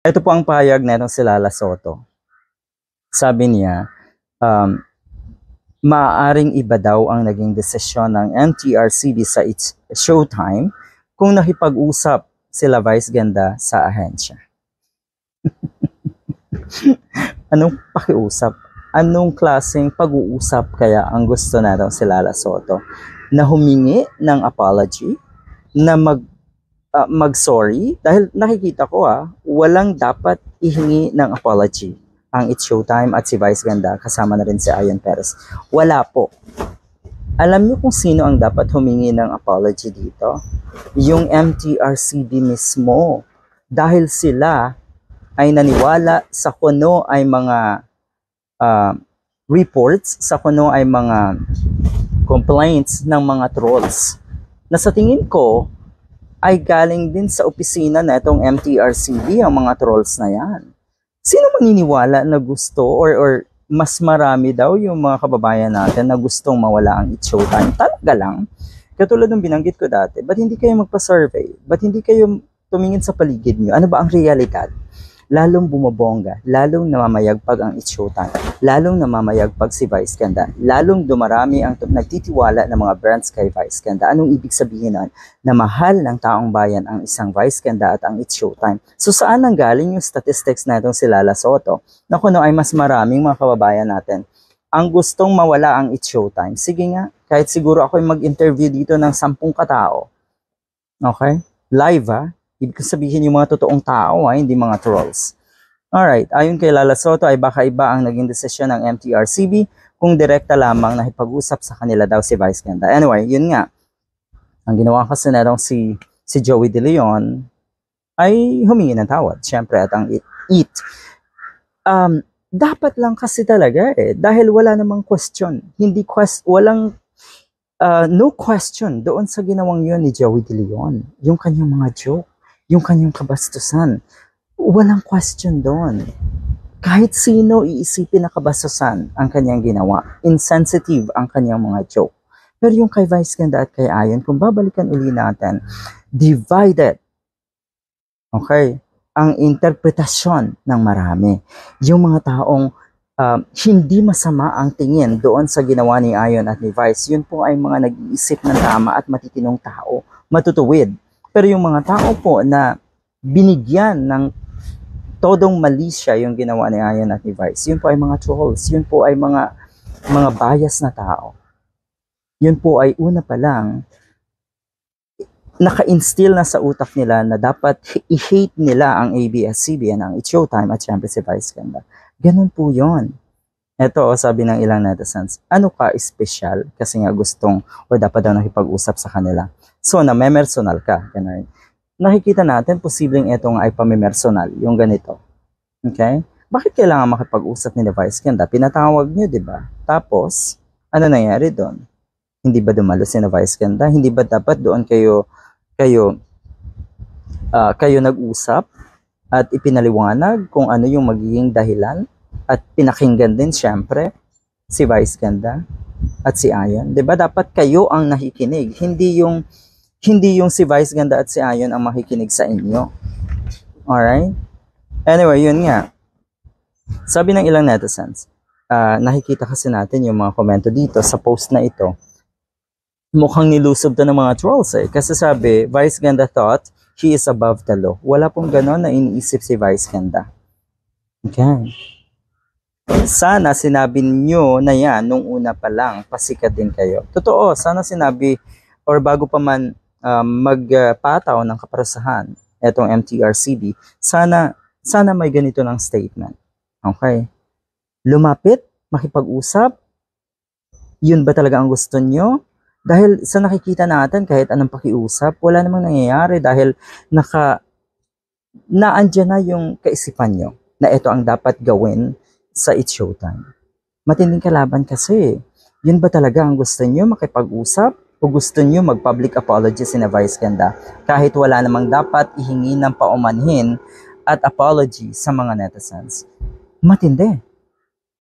Ito po ang pahayag netong si Lala Soto. Sabi niya, maaaring iba daw ang naging desisyon ng MTRCB sa its showtime kung nakipag-usap sila Vice Ganda sa ahensya. Anong pakiusap? Anong klaseng pag-uusap kaya ang gusto na daw si Lala Soto? Na humingi ng apology, na mag-sorry, dahil nakikita ko walang dapat ihingi ng apology ang It's Showtime at si Vice Ganda, kasama na rin si Ayon Perez. Wala po. Alam niyo kung sino ang dapat humingi ng apology dito? Yung MTRCB mismo. Dahil sila ay naniwala sa kuno ay mga reports, sa kuno ay mga complaints ng mga trolls. Na sa tingin ko, ay galing din sa opisina na itong MTRCB ang mga trolls na yan. Sino maniniwala na gusto or mas marami daw yung mga kababayan natin na gustong mawala ang It's Showtime? Talaga lang. Katulad ng binanggit ko dati, ba't hindi kayo magpa-survey? Ba't hindi kayo tumingin sa paligid nyo? Ano ba ang realidad? Lalong bumabongga, lalong namamayagpag ang It's Showtime, lalong namamayagpag si Vice Ganda, lalong dumarami ang nagtitiwala ng mga brands kay Vice Ganda. Anong ibig sabihin nun? Na mahal ng taong bayan ang isang Vice Ganda at ang It's Showtime. So saan nanggaling yung statistics na itong si Lala Soto? Na kuno ay mas maraming mga kababayan natin ang gustong mawala ang It's Showtime. Sige nga, kahit siguro ako'y mag-interview dito ng 10 katao. Okay? Live Ibig sabihin yung mga totoong tao, hindi mga trolls. Alright, ayon kay Lala Soto ay baka iba ang naging desisyon ng MTRCB kung direkta lamang nakipag-usap sa kanila daw si Vice Ganda. Anyway, yun nga. Ang ginawa kasi na si Joey De Leon ay humingi ng tawad. Siyempre, at ang it. Dapat lang kasi talaga dahil wala namang question. Walang no question doon sa ginawang yun ni Joey De Leon. Yung kanyang mga joke. Yung kanyang kabastusan. Walang question doon. Kahit sino iisipin na kabastusan ang kanyang ginawa. Insensitive ang kanyang mga joke. Pero yung kay Vice Ganda at kay Ayon, kung babalikan uli natin, divided. Okay? Ang interpretasyon ng marami. Yung mga taong hindi masama ang tingin doon sa ginawa ni Ayon at ni Vice. Yun po ay mga nag-iisip ng tama at matitinong tao. Matutuwid. Pero yung mga tao po na binigyan ng todong mali siya yung ginawa ni Ayon at ni Vice, yun po ay mga trolls, yun po ay mga bias na tao. Yun po ay una pa lang, naka-instill na sa utak nila na dapat i-hate nila ang ABS-CBN, ang It's Showtime at syempre si Vice Ganda. Ganun po yun. Ito, sabi ng ilang netizens, ano ka espesyal kasi nga gustong o dapat daw nakipag-usap sa kanila. So, namemersonal ka. Ganun. Nakikita natin, posibleng ito nga ay pamimersonal, yung ganito. Okay? Bakit kailangan makipag-usap ni Vice Ganda? Pinatawag niyo, di ba? Tapos, ano nangyari doon? Hindi ba dumalo si Vice Ganda? Hindi ba dapat doon kayo nag-usap at ipinaliwanag kung ano yung magiging dahilan? At pinakinggan din syempre si Vice Ganda at si Ayon. 'Di ba dapat kayo ang nakikinig, hindi yung si Vice Ganda at si Ayon ang makikinig sa inyo. Alright? Anyway, yun nga. Sabi ng ilang netizens, nakikita kasi natin yung mga komento dito sa post na ito. Mukhang nilusob to ng mga trolls kasi sabi, Vice Ganda thought he is above the law. Wala pong ganon na iniisip si Vice Ganda. Okay. Sana sinabi nyo na yan nung una pa lang, pasikat din kayo. Totoo, sana sinabi or bago pa man magpataw ng kaparusahan etong MTRCB, sana may ganito ng statement. Okay? Lumapit, makipag-usap, yun ba talaga ang gusto nyo? Dahil sa nakikita natin, kahit anong pakiusap, wala namang nangyayari dahil naandyan na yung kaisipan nyo na ito ang dapat gawin sa It's Showtime. Matinding kalaban kasi. Yun ba talaga ang gusto nyo makipag-usap? O gusto nyo mag-public apology si Vice Ganda kahit wala namang dapat ihingi ng paumanhin at apology sa mga netizens? Matindi.